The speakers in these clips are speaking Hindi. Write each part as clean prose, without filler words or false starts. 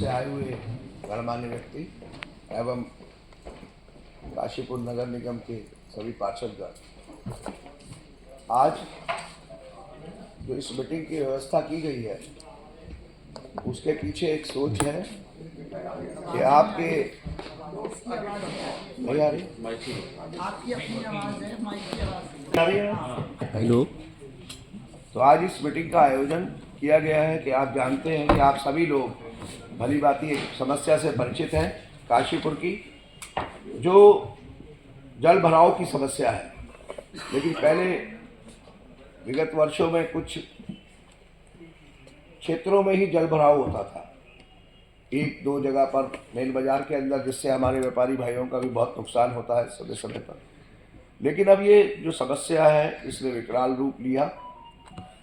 से आए हुए गणमान्य व्यक्ति एवं काशीपुर नगर निगम के सभी पार्षदगण, आज जो इस मीटिंग की व्यवस्था की गई है उसके पीछे एक सोच है कि आपके हेलो। तो आज इस मीटिंग का आयोजन किया गया है कि आप जानते हैं कि आप सभी लोग भली भांति एक समस्या से परिचित हैं काशीपुर की, जो जल भराव की समस्या है। लेकिन पहले विगत वर्षों में कुछ क्षेत्रों में ही जल भराव होता था, एक दो जगह पर मेन बाजार के अंदर, जिससे हमारे व्यापारी भाइयों का भी बहुत नुकसान होता है समय समय पर। लेकिन अब ये जो समस्या है इसने विकराल रूप लिया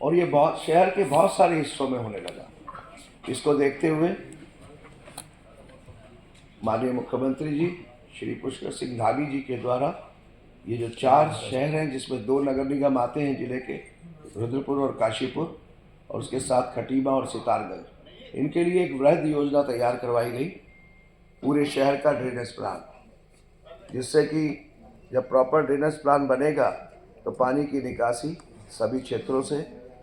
और ये शहर के बहुत सारे हिस्सों में होने लगा। इसको देखते हुए माननीय मुख्यमंत्री जी श्री पुष्कर सिंह धामी जी के द्वारा ये जो 4 शहर हैं, जिसमें 2 नगर निगम आते हैं जिले के, रुद्रपुर और काशीपुर, और उसके साथ खटीमा और सितारगंज, इनके लिए एक वृहद योजना तैयार करवाई गई, पूरे शहर का ड्रेनेज प्लान, जिससे कि जब प्रॉपर ड्रेनेज प्लान बनेगा तो पानी की निकासी सभी क्षेत्रों से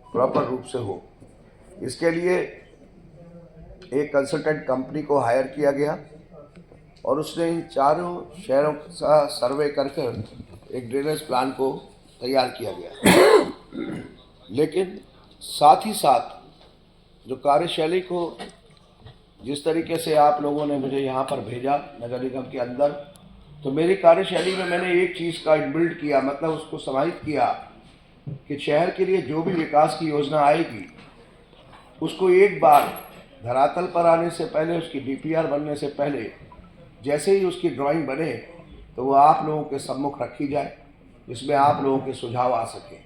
प्रॉपर रूप से हो। इसके लिए एक कंसल्टेंट कंपनी को हायर किया गया और उसने इन 4 शहरों का सर्वे करके एक ड्रेनेज प्लान को तैयार किया गया। लेकिन साथ ही साथ जो कार्यशैली को जिस तरीके से आप लोगों ने मुझे यहाँ पर भेजा नगर निगम के अंदर, तो मेरी कार्यशैली में मैंने एक चीज़ का इनबिल्ट किया, मतलब उसको समाहित किया कि शहर के लिए जो भी विकास की योजना आएगी उसको एक बार धरातल पर आने से पहले, उसकी डीपीआर बनने से पहले, जैसे ही उसकी ड्राइंग बने तो वो आप लोगों के सम्मुख रखी जाए, जिसमें आप लोगों के सुझाव आ सकें,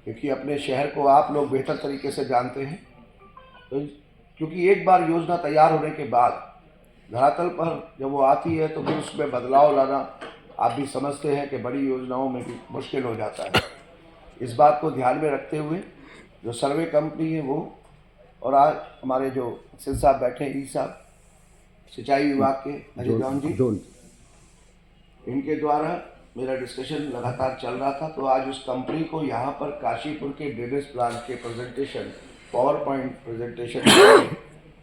क्योंकि अपने शहर को आप लोग बेहतर तरीके से जानते हैं। तो क्योंकि एक बार योजना तैयार होने के बाद धरातल पर जब वो आती है तो फिर उसमें बदलाव लाना आप भी समझते हैं कि बड़ी योजनाओं में भी मुश्किल हो जाता है। इस बात को ध्यान में रखते हुए जो सर्वे कंपनी है वो, और आज हमारे जो सिंह साहब बैठे हैं, ई साहब सिंचाई विभाग के अजय जॉन जी, इनके द्वारा मेरा डिस्कशन लगातार चल रहा था। तो आज उस कंपनी को यहाँ पर काशीपुर के ड्रेनेज प्लान के प्रेजेंटेशन, पावर पॉइंट प्रेजेंटेशन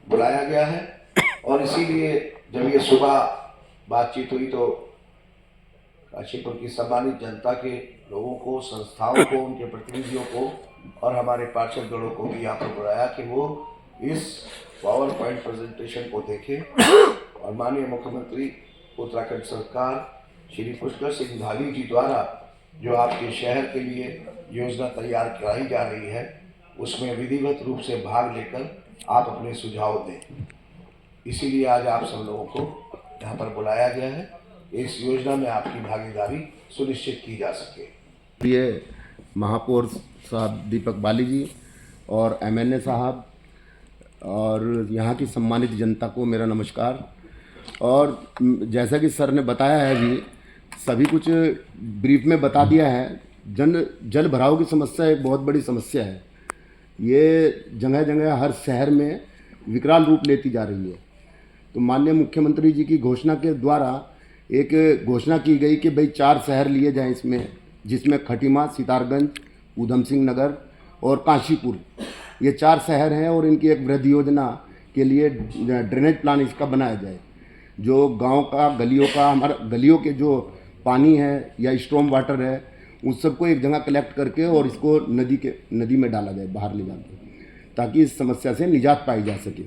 बुलाया गया है। और इसीलिए जब ये सुबह बातचीत हुई तो काशीपुर की सम्मानित जनता के लोगों को, संस्थाओं को, उनके प्रतिनिधियों को और हमारे पार्षद गणों को भी यहाँ पर बुलाया कि वो इस पावर पॉइंट प्रेजेंटेशन को देखें। और माननीय मुख्यमंत्री उत्तराखंड सरकार श्री पुष्कर सिंह धामी जी द्वारा जो आपके शहर के लिए योजना तैयार कराई जा रही है उसमें विधिवत रूप से भाग लेकर आप अपने सुझाव दें। इसीलिए आज आप सब लोगों को यहाँ पर बुलाया गया है, इस योजना में आपकी भागीदारी सुनिश्चित की जा सके। ये महापौर साहब दीपक बाली जी और एमएनए साहब और यहाँ की सम्मानित जनता को मेरा नमस्कार। और जैसा कि सर ने बताया है, भी सभी कुछ ब्रीफ में बता दिया है। जल भराव की समस्या एक बहुत बड़ी समस्या है। ये जगह जगह हर शहर में विकराल रूप लेती जा रही है। तो माननीय मुख्यमंत्री जी की घोषणा के द्वारा एक घोषणा की गई कि भाई 4 शहर लिए जाएं इसमें, जिसमें खटीमा, सितारगंज, ऊधम सिंह नगर और काशीपुर, ये 4 शहर हैं। और इनकी एक वृहद योजना के लिए ड्रेनेज प्लान इसका बनाया जाए, जो गांव का, गलियों का, हमारा गलियों के जो पानी है या स्ट्रॉम वाटर है उन सबको एक जगह कलेक्ट करके और इसको नदी में डाला जाए, बाहर ले जाके, ताकि इस समस्या से निजात पाई जा सके।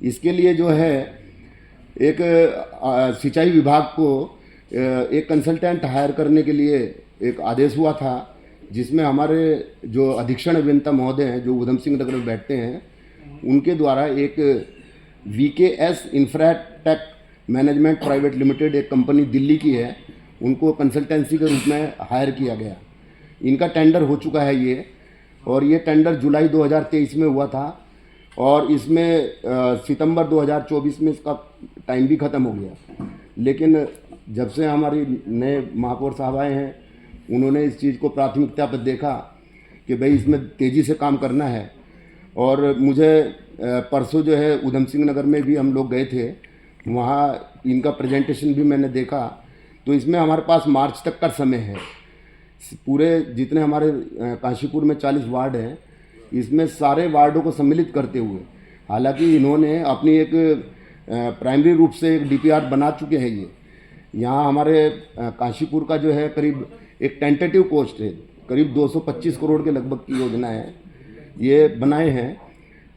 इसके लिए जो है एक सिंचाई विभाग को एक कंसल्टेंट हायर करने के लिए एक आदेश हुआ था, जिसमें हमारे जो अधीक्षण अभियंता महोदय हैं जो ऊधम सिंह नगर में बैठते हैं, उनके द्वारा एक VKS Infratech management private limited, एक कंपनी दिल्ली की है, उनको कंसल्टेंसी के रूप में हायर किया गया। इनका टेंडर हो चुका है ये, और ये टेंडर जुलाई 2023 में हुआ था और इसमें सितंबर 2024 में इसका टाइम भी ख़त्म हो गया। लेकिन जब से हमारी नए महापौर साहब आए हैं, उन्होंने इस चीज़ को प्राथमिकता पर देखा कि भाई इसमें तेज़ी से काम करना है। और मुझे परसों जो है उधम सिंह नगर में भी हम लोग गए थे, वहाँ इनका प्रेजेंटेशन भी मैंने देखा। तो इसमें हमारे पास मार्च तक का समय है। पूरे जितने हमारे काशीपुर में 40 वार्ड हैं, इसमें सारे वार्डों को सम्मिलित करते हुए, हालांकि इन्होंने अपनी एक प्राइमरी रूप से एक डीपीआर बना चुके हैं। ये यहाँ हमारे काशीपुर का जो है करीब एक टेंटेटिव कॉस्ट है, करीब 225 करोड़ के लगभग की योजना है, ये बनाए हैं।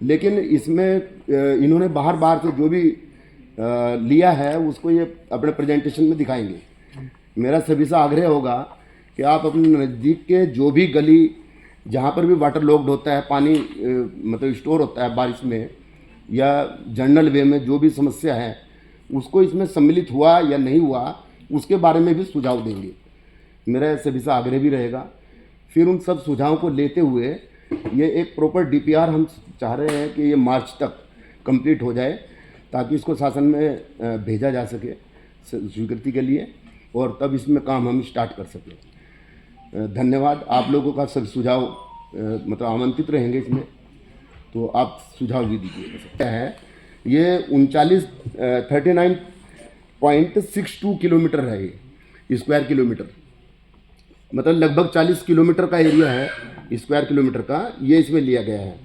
लेकिन इसमें इन्होंने बाहर से जो भी लिया है उसको ये अपने प्रेजेंटेशन में दिखाएंगे। मेरा सभी से आग्रह होगा कि आप अपने नज़दीक के जो भी गली जहाँ पर भी वाटर लॉक्ड होता है, पानी मतलब स्टोर होता है बारिश में या जनरल वे में, जो भी समस्या है उसको इसमें सम्मिलित हुआ या नहीं हुआ उसके बारे में भी सुझाव देंगे। मेरा सभी से आग्रह भी रहेगा। फिर उन सब सुझावों को लेते हुए ये एक प्रॉपर डीपीआर हम चाह रहे हैं कि ये मार्च तक कंप्लीट हो जाए, ताकि इसको शासन में भेजा जा सके स्वीकृति के लिए, और तब इसमें काम हम स्टार्ट कर सकें। धन्यवाद। आप लोगों का सब सुझाव मतलब आमंत्रित रहेंगे इसमें, तो आप सुझाव भी दीजिए। है ये 39.62 किलोमीटर है, ये स्क्वायर किलोमीटर, मतलब लगभग 40 किलोमीटर का एरिया है स्क्वायर किलोमीटर का, ये इसमें लिया गया है।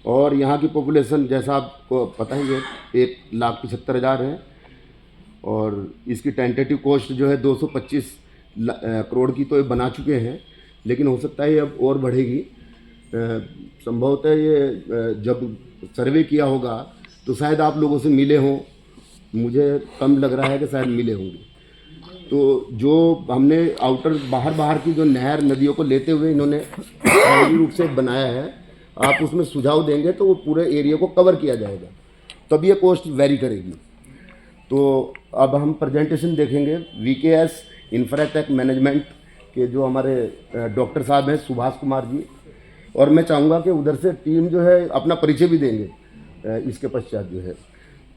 और यहाँ की पॉपुलेशन जैसा आपको पता ही है 1,75,000 है, और इसकी टेंटेटिव कॉस्ट जो है 225 करोड़ की तो ये बना चुके हैं, लेकिन हो सकता है ये अब और बढ़ेगी। संभवतः ये जब सर्वे किया होगा तो शायद आप लोगों से मिले हों, मुझे कम लग रहा है कि शायद मिले होंगे। तो जो हमने आउटर बाहर की जो नहर नदियों को लेते हुए इन्होंने प्राइमरी रूप से बनाया है, आप उसमें सुझाव देंगे तो वो पूरे एरिया को कवर किया जाएगा, तब ये कॉस्ट वेरी करेगी। तो अब हम प्रेजेंटेशन देखेंगे वीकेएस इंफ्राटेक मैनेजमेंट के जो हमारे डॉक्टर साहब हैं सुभाष कुमार जी, और मैं चाहूँगा कि उधर से टीम जो है अपना परिचय भी देंगे इसके पश्चात जो है,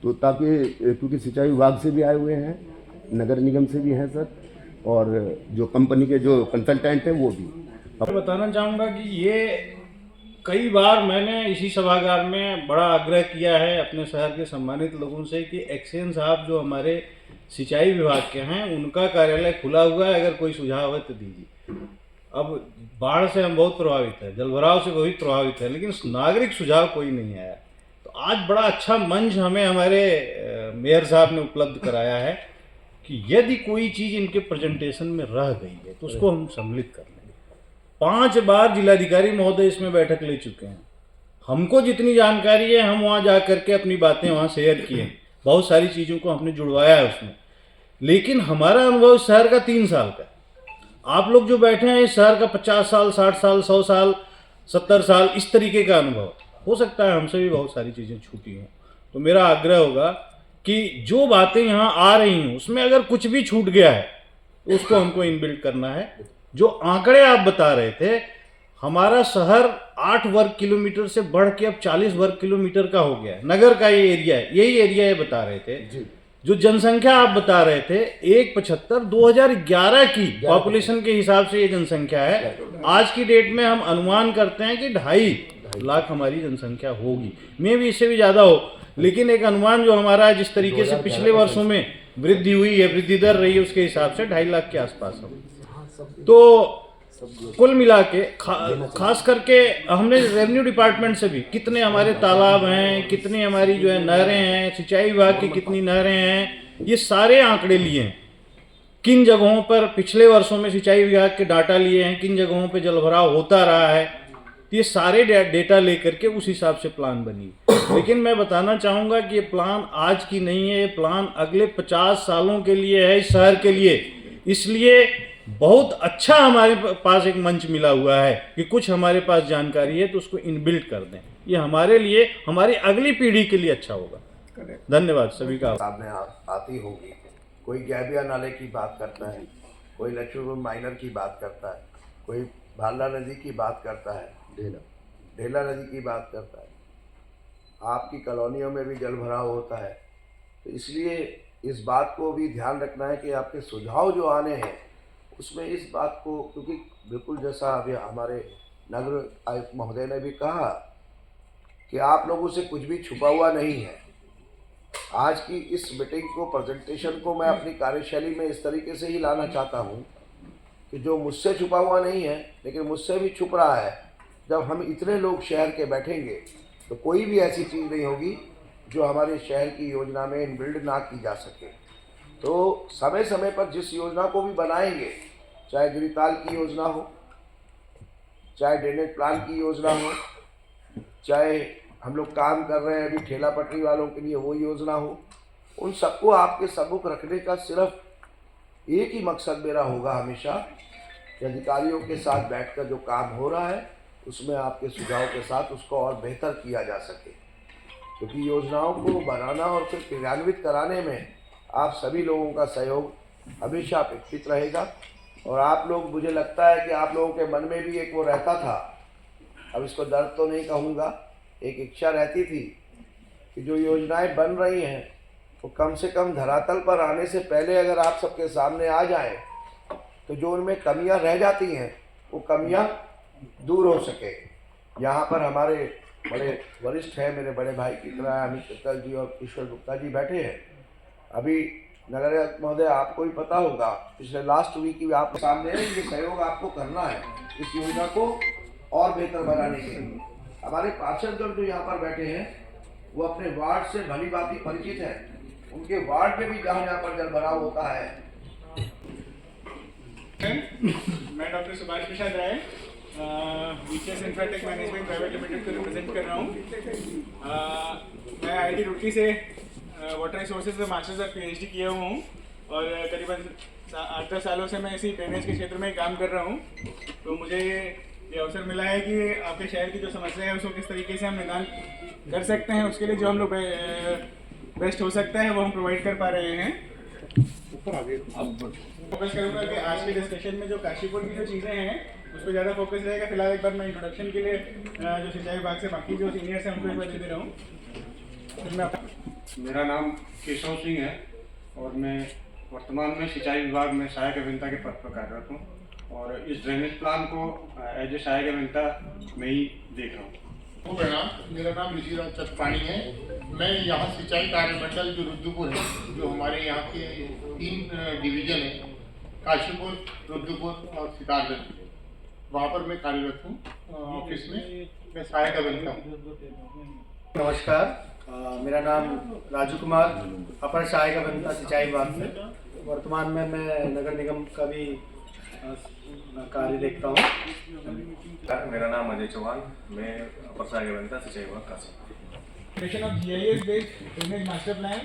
तो ताकि क्योंकि सिंचाई विभाग से भी आए हुए हैं, नगर निगम से भी हैं सर, और जो कंपनी के जो कंसल्टेंट हैं वो भी। मैं बताना चाहूँगा कि ये कई बार मैंने इसी सभागार में बड़ा आग्रह किया है अपने शहर के सम्मानित लोगों से कि एक्सेन साहब जो हमारे सिंचाई विभाग के हैं उनका कार्यालय खुला हुआ है, अगर कोई सुझाव है तो दीजिए। अब बाढ़ से हम बहुत प्रभावित हैं, जलभराव से बहुत प्रभावित है, लेकिन नागरिक सुझाव कोई नहीं आया। तो आज बड़ा अच्छा मंच हमें हमारे मेयर साहब ने उपलब्ध कराया है कि यदि कोई चीज़ इनके प्रेजेंटेशन में रह गई है तो उसको हम सम्मिलित कर लेंगे। 5 बार जिलाधिकारी महोदय इसमें बैठक ले चुके हैं। हमको जितनी जानकारी है हम वहाँ जा करके अपनी बातें वहाँ शेयर किए, बहुत सारी चीज़ों को हमने जुड़वाया है उसमें। लेकिन हमारा अनुभव इस शहर का 3 साल का है। आप लोग जो बैठे हैं इस शहर का 50 साल, 60 साल, 100 साल, 70 साल, इस तरीके का अनुभव। हो सकता है हमसे भी बहुत सारी चीज़ें छूटी हों। तो मेरा आग्रह होगा कि जो बातें यहाँ आ रही हैं उसमें अगर कुछ भी छूट गया है तो उसको हमको इनबिल्ट करना है। जो आंकड़े आप बता रहे थे, हमारा शहर 8 वर्ग किलोमीटर से बढ़ के अब 40 वर्ग किलोमीटर का हो गया है। नगर का ये एरिया है, यही एरिया ये बता रहे थे जी। जो जनसंख्या आप बता रहे थे 175 2011 की पॉपुलेशन के हिसाब से ये जनसंख्या है। आज की डेट में हम अनुमान करते हैं कि 2.5 लाख हमारी जनसंख्या होगी, मे भी इससे भी ज़्यादा हो, लेकिन एक अनुमान जो हमारा है, जिस तरीके से पिछले वर्षों में वृद्धि हुई है, वृद्धि दर रही है, उसके हिसाब से 2.5 लाख के आसपास हो। तो कुल मिला के खास करके हमने रेवेन्यू डिपार्टमेंट से भी कितने हमारे तालाब हैं, कितनी हमारी जो है नहरें हैं, सिंचाई विभाग की कितनी नहरें हैं, ये सारे आंकड़े लिए हैं। किन जगहों पर पिछले वर्षों में सिंचाई विभाग के डाटा लिए हैं, किन जगहों पे जलभराव होता रहा है, ये सारे डेटा लेकर के उस हिसाब से प्लान बनी। लेकिन मैं बताना चाहूँगा कि ये प्लान आज की नहीं है, ये प्लान अगले 50 सालों के लिए है इस शहर के लिए। इसलिए बहुत अच्छा हमारे पास एक मंच मिला हुआ है कि कुछ हमारे पास जानकारी है तो उसको इनबिल्ट कर दें। ये हमारे लिए, हमारी अगली पीढ़ी के लिए अच्छा होगा। धन्यवाद सभी का। सामने आती होगी, कोई गैबिया नाले की बात करता है, कोई लक्ष्मीपुर माइनर की बात करता है, कोई भाला नदी की बात करता है, ढेला नदी की बात करता है। आपकी कॉलोनियों में भी जल भराव होता है, तो इसलिए इस बात को भी ध्यान रखना है कि आपके सुझाव जो आने हैं उसमें इस बात को, क्योंकि बिल्कुल जैसा अभी हमारे नगर आयुक्त महोदय ने भी कहा कि आप लोगों से कुछ भी छुपा हुआ नहीं है। आज की इस मीटिंग को, प्रेजेंटेशन को मैं अपनी कार्यशैली में इस तरीके से ही लाना चाहता हूँ कि जो मुझसे छुपा हुआ नहीं है लेकिन मुझसे भी छुप रहा है, जब हम इतने लोग शहर के बैठेंगे तो कोई भी ऐसी चीज़ नहीं होगी जो हमारे शहर की योजना में इनबिल्ड ना की जा सके। तो समय समय पर जिस योजना को भी बनाएंगे, चाहे गिरिताल की योजना हो, चाहे ड्रेनेज प्लान की योजना हो, चाहे हम लोग काम कर रहे हैं अभी ठेला पटरी वालों के लिए वो योजना हो, उन सबको आपके सम्मुख रखने का सिर्फ एक ही मकसद मेरा होगा हमेशा कि अधिकारियों के साथ बैठकर जो काम हो रहा है उसमें आपके सुझाव के साथ उसको और बेहतर किया जा सके, क्योंकि योजनाओं को बनाना और फिर क्रियान्वित कराने में आप सभी लोगों का सहयोग हमेशा अपेक्षित रहेगा। और आप लोग, मुझे लगता है कि आप लोगों के मन में भी एक वो रहता था, अब इसको दर्द तो नहीं कहूँगा, एक इच्छा रहती थी कि जो योजनाएं बन रही हैं वो कम से कम धरातल पर आने से पहले अगर आप सबके सामने आ जाए तो जो उनमें कमियां रह जाती हैं वो कमियां दूर हो सके। यहाँ पर हमारे बड़े वरिष्ठ हैं, मेरे बड़े भाई की तरह अमित चित्तल जी और ईश्वर गुप्ता जी बैठे हैं। अभी नगर आयुक्त महोदय, आपको भी पता होगा, पिछले लास्ट वीक भी आप सामने है, ये सहयोग आपको करना है इस योजना को और बेहतर बनाने के लिए। हमारे पार्षदगण जो यहाँ पर बैठे हैं वो अपने वार्ड से भली भांति परिचित है, उनके वार्ड में भी जहाँ पर जल भराव होता है। मैं doctor Subhash Prasad Rai beaches infratech management private limited को रिप्रेजेंट कर रहा हूँ। मैं आईआईटी रुड़की से वाटर रिसोर्सेज में मास्टर्स और पीएचडी किया हुआ हूँ और करीबन 8-10 सालों से मैं इसी ड्रेनेज के क्षेत्र में काम कर रहा हूँ। तो मुझे ये अवसर मिला है कि आपके शहर की जो समस्या है उसको किस तरीके से हम निदान कर सकते हैं, उसके लिए जो हम लोग बेस्ट हो सकता है वो हम प्रोवाइड कर पा रहे हैं। फोकस करूँगा कि आज के डिस्कशन में जो काशीपुर की जो चीज़ें हैं उस पर ज़्यादा फोकस रहेगा। फिलहाल एक बार मैं इंट्रोडक्शन के लिए जो सिंचाई विभाग से बाकी जो सीनियर्स हैं उनको एक बार दे रहा हूँ। मेरा नाम केशव सिंह है और मैं वर्तमान में सिंचाई विभाग में सहायक अभियंता के पद पर कार्यरत हूँ और इस ड्रेनेज प्लान को एज ए सहायक अभियंता में ही देख रहा हूँ। मेरा नाम ऋषिराज चतपाणी है। मैं यहाँ सिंचाई कार्यमंडल जो रुद्रपुर है, जो हमारे यहाँ के 3 डिवीजन है, काशीपुर, रुद्रपुर और सितारगंज, वहाँ पर मैं कार्यरत हूँ। ऑफिस में मैं सहायक अभियंता हूँ। नमस्कार, मेरा नाम राजू कुमार, अपर सहायक अभियंता सिंचाई विभाग से। वर्तमान में मैं नगर निगम का भी कार्य देखता हूँ। मेरा नाम अजय चौहान, मैं अपर सहायक अभियंता सिंचाई विभाग Kashi. Creation of GIS based drainage master plan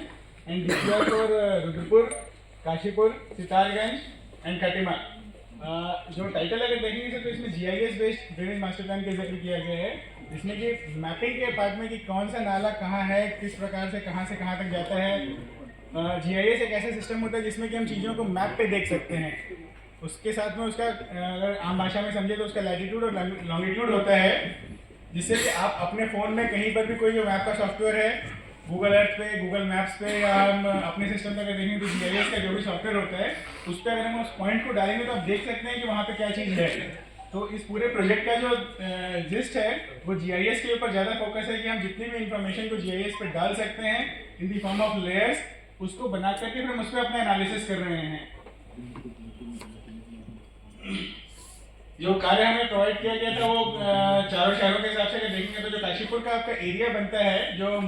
and DPR for Rudrapur, Kashipur, Sitarganj and Khatima. जो टाइटल अगर देखेंगे तो इसमें GIS based drainage master plan का जिक्र किया गया है, जिसमें कि मैपिंग के पार्ट में कि कौन सा नाला कहाँ है, किस प्रकार से कहाँ तक जाता है। GIS एक ऐसा सिस्टम होता है जिसमें कि हम चीज़ों को मैप पे देख सकते हैं। उसके साथ में उसका अगर आम भाषा में समझे तो उसका लैटिट्यूड और लॉन्गिट्यूड होता है, जिससे कि आप अपने फ़ोन में कहीं पर भी कोई जो मैप का सॉफ्टवेयर है, गूगल अर्थ पे, गूगल मैप्स पे, या हम अपने सिस्टम में अगर देखेंगे तो GIS का जो भी सॉफ्टवेयर होता है उस पर अगर हम उस पॉइंट को डालेंगे तो आप देख सकते हैं कि वहाँ पे क्या चीज़ है। तो इस पूरे प्रोजेक्ट का जो जिस्ट है वो GIS के ऊपर ज़्यादा फोकस है कि हम जितनी भी इंफॉर्मेशन को GIS पे डाल सकते हैं इन दी फॉर्म ऑफ लेयर्स, उसको बना करके फिर हम उस पर अपना एनालिसिस कर रहे हैं। जो कार्य हमें प्रोवाइड किया गया था वो चारों शहरों के हिसाब से अगर देखेंगे तो जो काशीपुर का आपका एरिया बनता है, जो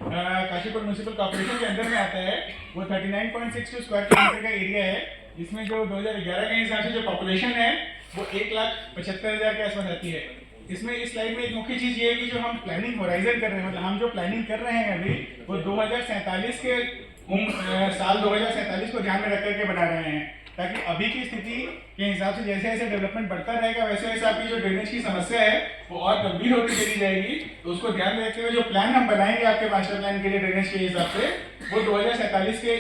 काशीपुर म्यूनिसिपल कॉर्पोरेशन के अंदर में आता है, वो 39.62 स्क्वायर किलोमीटर का एरिया है, जिसमें जो 2011 के हिसाब से जो पॉपुलेशन है वो 1,75,000 के आसपास आती है। इसमें इस स्लाइड में एक मुख्य चीज़ ये है कि जो हम प्लानिंग होराइजन कर रहे हैं, मतलब हम जो प्लानिंग कर रहे हैं अभी वो 2047 के साल 2047 को ध्यान में रख करके बना रहे हैं, ताकि अभी की स्थिति के हिसाब से जैसे जैसे डेवलपमेंट बढ़ता रहेगा वैसे वैसे आपकी जो ड्रेनेज की समस्या है वो और गंभीर होती चली जाएगी। तो उसको ध्यान में रखते हुए जो प्लान हम बनाएंगे आपके मास्टर प्लान के लिए ड्रेनेज के हिसाब से, वो 2047 के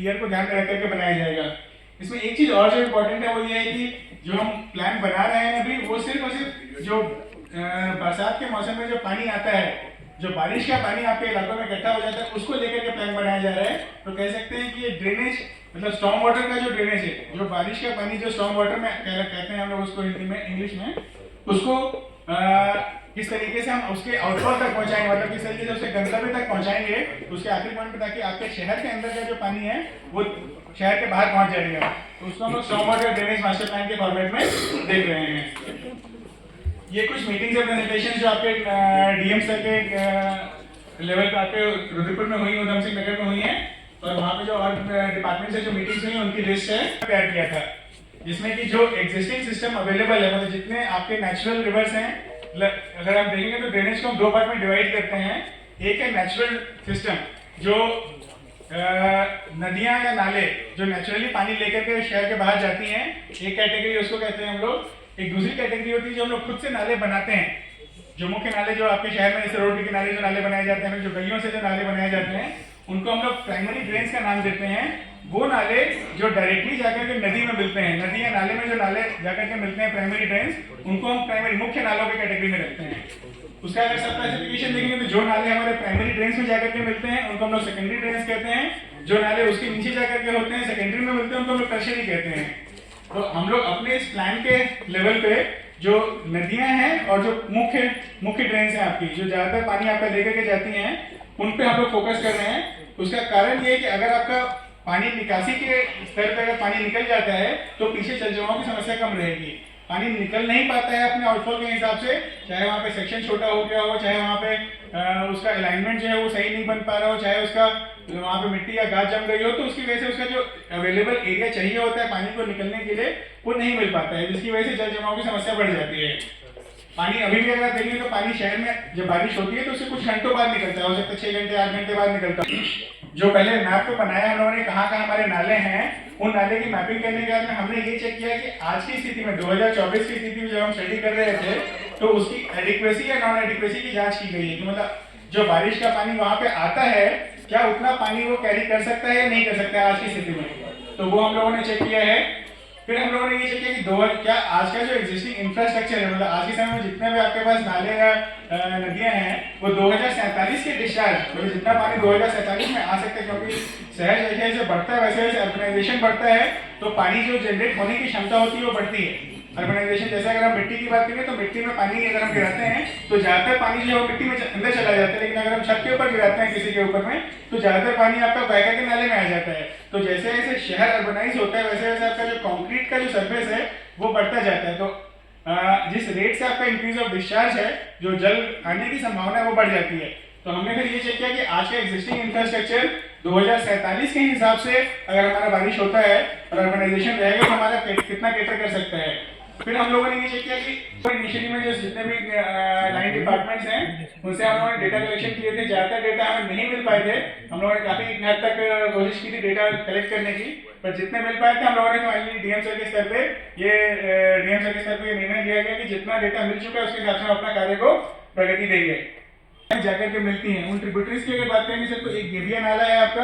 ईयर को ध्यान में रख करके बनाया जाएगा। इसमें एक चीज़ और जो इम्पोर्टेंट है वो ये है कि जो हम प्लान बना रहे हैं अभी वो सिर्फ और सिर्फ जो बरसात के मौसम में जो पानी आता है, जो बारिश का पानी आपके इलाकों में इकट्ठा हो जाता है, उसको लेकर के प्लान बनाया जा रहा है। तो कह सकते हैं कि ये ड्रेनेज मतलब स्टॉर्म वाटर का जो ड्रेनेज है, जो बारिश का पानी जो स्टॉर्म वाटर में कहते हैं हम लोग उसको हिंदी में, इंग्लिश में, उसको किस तरीके से हम उसके आउटफ्लो तक पहुंचाएंगे, मतलब किस तरीके से उसके गंतव्य तक पहुंचाएंगे उसके आखिरी पॉइंट पे, ताकि आपके शहर के अंदर का जो पानी है वो शहर के बाहर पहुंच जाएगा। तो उसको हम लोग storm water drainage master plan के फॉर्मेट में देख रहे हैं। ये कुछ मीटिंग्स और प्रेजेंटेशन जो आपके डीएम सर के लेवल पे आपके रुद्रपुर में हुई, उधम सिंह नगर में हुई है, और वहाँ पे जो और डिपार्टमेंट से जो मीटिंग्स हुई उनकी लिस्ट है तैयार किया था, जिसमें कि जो एग्जिस्टिंग सिस्टम अवेलेबल है, मतलब जितने आपके नेचुरल रिवर्स हैं, अगर आप देखेंगे तो ड्रेनेज को हम दो पार्ट में डिवाइड करते हैं। एक है नेचुरल सिस्टम, जो नदियां या नाले जो नेचुरली पानी लेकर के शहर के बाहर जाती हैं, एक कैटेगरी उसको कहते हैं हम लोग। एक दूसरी कैटेगरी होती है जो हम लोग खुद से नाले बनाते हैं, जो मुख्य नाले जो आपके शहर में इस रोड के किनारे जो नाले बनाए जाते हैं, जो गलियों से जो नाले बनाए जाते हैं, उनको हम लोग प्राइमरी ड्रेन्स का नाम देते हैं। वो नाले जो डायरेक्टली जाकर के नदी में मिलते हैं, नदी या नाले में जो नाले जाकर के मिलते हैं प्राइमरी ड्रेन्स, उनको हम प्राइमरी मुख्य नालों की कैटेगरी में रखते हैं। उसका अगर सब क्लासिफिकेशन देखेंगे तो जो नाले हमारे प्राइमरी ड्रेन्स में जाकर के मिलते हैं उनको हम लोग सेकेंडरी ड्रेन्स कहते हैं। जो नाले उसके नीचे जाकर के होते हैं सेकेंडरी में मिलते हैं उनको हम लोग टर्शियरी कहते हैं। तो हम लोग अपने इस प्लान के लेवल पे जो नदियां हैं और जो मुख्य ड्रेन्स हैं आपकी, जो ज्यादातर पानी आपका लेकर के जाती हैं, उन पे हम लोग फोकस कर रहे हैं। उसका कारण ये है कि अगर आपका पानी निकासी के स्तर पर अगर पानी निकल जाता है तो पीछे चल जमाव की समस्या कम रहेगी। पानी निकल नहीं पाता है अपने आउटफ्लो के हिसाब से, चाहे वहाँ पे सेक्शन छोटा हो गया हो, चाहे वहाँ पे उसका अलाइनमेंट जो है वो सही नहीं बन पा रहा हो, चाहे उसका वहाँ पे मिट्टी या गाज जम गई हो, तो उसकी वजह से उसका जो अवेलेबल एरिया चाहिए होता है पानी को निकलने के लिए वो नहीं मिल पाता है, जिसकी वजह से जल जमाव की समस्या बढ़ जाती है। पानी अभी भी अगर देखेंगे तो पानी शहर में जब बारिश होती है तो उससे कुछ घंटों बाद निकलता है, हो सकता है 6 घंटे 8 घंटे बाद निकलता है। जो पहले मैप पे बनाया हम लोगों ने कहाँ हमारे नाले हैं, उन नाले की मैपिंग करने के बाद में हमने ये चेक किया कि आज की स्थिति में 2024 की स्थिति में जब हम स्टडी कर रहे थे तो उसकी एडिक्वेसी या नॉन एडिक्वेसी की जांच की गई है कि मतलब जो बारिश का पानी वहां पे आता है क्या उतना पानी वो कैरी कर सकता है या नहीं कर सकता है आज की स्थिति में, तो वो हम लोगों ने चेक किया है। फिर हम लोगों ने ये चेक किया कि क्या आज का जो एग्जिस्टिंग इंफ्रास्ट्रक्चर है, मतलब आज के समय में जितने भी आपके पास नाले या नदियां हैं वो 2047 के डिस्चार्ज, मतलब जितना पानी 2047 में आ सकता है, क्योंकि शहर जैसे जैसे बढ़ता है वैसे वैसे अर्बनाइजेशन बढ़ता है तो पानी जो जनरेट होने की क्षमता होती है वो बढ़ती है। अर्बनाइजेशन जैसे अगर हम मिट्टी की बात करें तो मिट्टी में पानी अगर हम गिराते हैं तो ज्यादातर पानी जो है वो मिट्टी में अंदर चला जाता है, लेकिन अगर हम छत के ऊपर गिराते हैं किसी के ऊपर में तो ज्यादातर पानी आपका बहकर के नाले में आ जाता है। तो जैसे जैसे शहर अर्बनाइज होता है वैसे वैसे आपका जो कंक्रीट का जो सरफेस है वो बढ़ता जाता है, तो जिस रेट से आपका इंक्रीज ऑफ डिस्चार्ज है, जो जल आने की संभावना है वो बढ़ जाती है। तो हमने फिर ये चेक किया कि आज का एग्जिस्टिंग इंफ्रास्ट्रक्चर 2047 के हिसाब से अगर हमारा बारिश होता है और अर्बनाइजेशन रहेगा तो हमारा कितना कैटर कर सकता है। फिर हम लोगों ने ये चेक किया कि इनिशियली में जो जितने भी लाइन डिपार्टमेंटमेंट्स हैं उनसे हम लोगों ने डेटा कलेक्शन किए थे, ज्यादातर डेटा हमें नहीं मिल पाए थे, हम लोगों ने काफी हद तक कोशिश की थी डेटा कलेक्ट करने की, पर जितने मिल पाए थे हम लोगों ने फाइनली डीएम सर के स्तर पे ये निर्णय लिया गया कि जितना डेटा मिल चुका है उसके हिसाब से हम अपना कार्य को प्रगति देंगे। जाकर के मिलती हैं उन ट्रिब्यूटरीज की अगर बात करेंगे सर तो एक गेविया नाला है आपका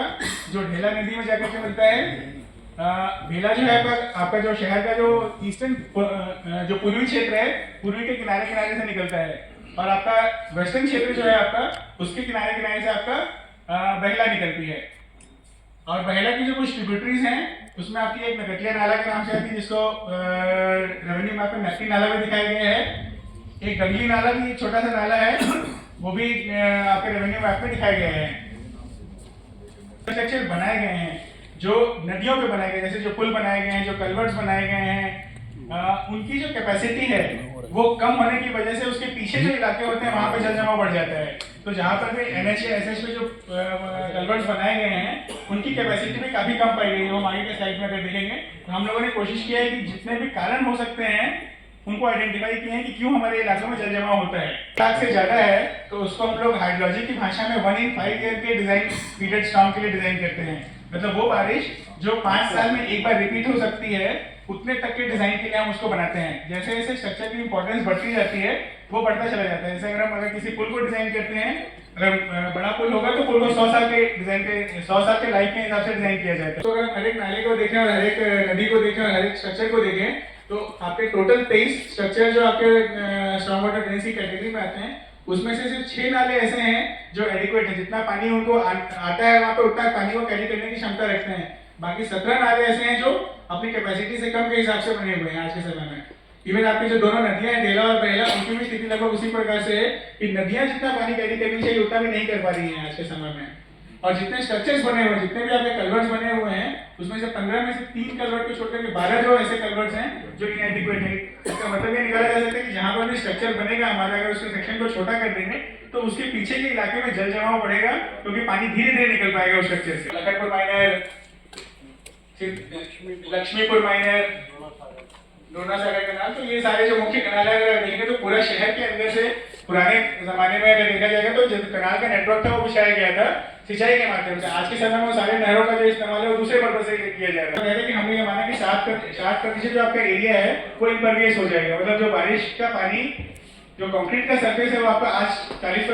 जो ढेला नदी में जाकर के मिलता है। भेला जो है आपका जो शहर का जो ईस्टर्न जो पूर्वी क्षेत्र है, पूर्वी के किनारे किनारे से निकलता है, और आपका वेस्टर्न क्षेत्र जो है आपका उसके किनारे किनारे से आपका बहला निकलती है। और बहला की जो कुछ ट्रिब्यूटरीज हैं उसमें आपकी एक नकटिया नाला के नाम से आती है जिसको रेवेन्यू मैप में नकटी नाला भी दिखाया गया है। एक गंगली नाला भी एक छोटा सा नाला है वो भी आपके रेवेन्यू मैप में दिखाए गए हैं। इंफ्रास्ट्रक्चर बनाए गए हैं जो नदियों पे बनाए गए, जैसे जो पुल बनाए गए हैं, जो कल्वर्ट्स बनाए गए हैं, उनकी जो कैपेसिटी है वो कम होने की वजह से उसके पीछे जो इलाके होते हैं वहाँ पे जल जमाव बढ़ जाता है। तो जहाँ पर भी NH या SS पे जो कल्वर्ट्स बनाए गए हैं उनकी कैपेसिटी भी काफ़ी कम पाई गई है। वो आगे के स्लाइड में अगर देखेंगे तो हम लोगों ने कोशिश किया है कि जितने भी कारण हो सकते हैं उनको आइडेंटिफाई किए हैं कि क्यों हमारे इलाकों में जल जमाव होता है। 1 लाख से ज्यादा है तो उसको हम लोग हाइड्रोलॉजी की भाषा में 1 in 5 ईयर के डिजाइन पीरियड स्टॉर्म के लिए डिजाइन करते हैं, मतलब वो बारिश जो 5 साल में एक बार रिपीट हो सकती है उतने तक के डिजाइन के लिए हम उसको बनाते हैं। जैसे जैसे स्ट्रक्चर की इंपॉर्टेंस बढ़ती जाती है वो बढ़ता चला जाता है। जैसे अगर किसी पुल को डिजाइन करते हैं, अगर बड़ा पुल होगा तो पुल को 100 साल के डिजाइन के 100 साल के लाइफ के हिसाब से डिजाइन किया जाता है। तो अगर हर एक नाले को देखें और हर एक नदी को देखें और हर एक स्ट्रक्चर को देखें तो आपके टोटल 23 स्ट्रक्चर जो आपके स्टॉर्म वाटर ड्रेन की कैटेगरी में आते हैं उसमें से सिर्फ 6 नाले ऐसे हैं जो एडिक्वेट है, जितना पानी उनको आता है वहाँ पे उतना पानी को कैरी करने की क्षमता रखते हैं। बाकी 17 नाले ऐसे हैं जो अपनी कैपेसिटी से कम के हिसाब से बने हुए हैं आज के समय में। इवन आपकी जो दोनों नदियां हैं डेला और बहेला, उनकी भी स्थिति लगभग उसी प्रकार से है कि नदियां जितना पानी कैरी करनी चाहिए उतना भी नहीं कर पा रही हैं आज के समय में। और जितने स्ट्रक्चर्स बने हुए हैं, जितने भी आपके कलवर्ट्स बने हुए हैं, उसमें से 15 में से 3 कलवर्ट को छोड़कर के 12 जो ऐसे कलवर्ट्स हैं जो इनएडिक्वेट है। इसका मतलब ये निकाला जा सकता है कि जहां पर भी स्ट्रक्चर बनेगा हमारा, अगर उसके सेक्शन को छोटा कर देंगे तो उसके पीछे के इलाके में जल जमाव बढ़ेगा, क्योंकि पानी धीरे धीरे निकल पाएगा उस स्ट्रक्चर से। लखनपुर माइनर, लक्ष्मीपुर माइनर, डोना सागर कनाल, तो ये सारे जो मुख्य कनाल है अगर देखेंगे तो पूरा शहर के अंदर से पुराने जमाने में अगर देखा जाएगा तो जो कनाल का नेटवर्क था वो बिछाया गया था सिंचाई के माध्यम से। आज के समय में वो सारे नहरों का जो इस्तेमाल है वो दूसरे पर्पज से किया जा रहा है। तो कहते हैं कि हमने ये माना कि 60% जो आपका एरिया है वो इम्परवियस हो जाएगा, मतलब जो बारिश का पानी, जो कंक्रीट का सरफेस है वो आपका आज 40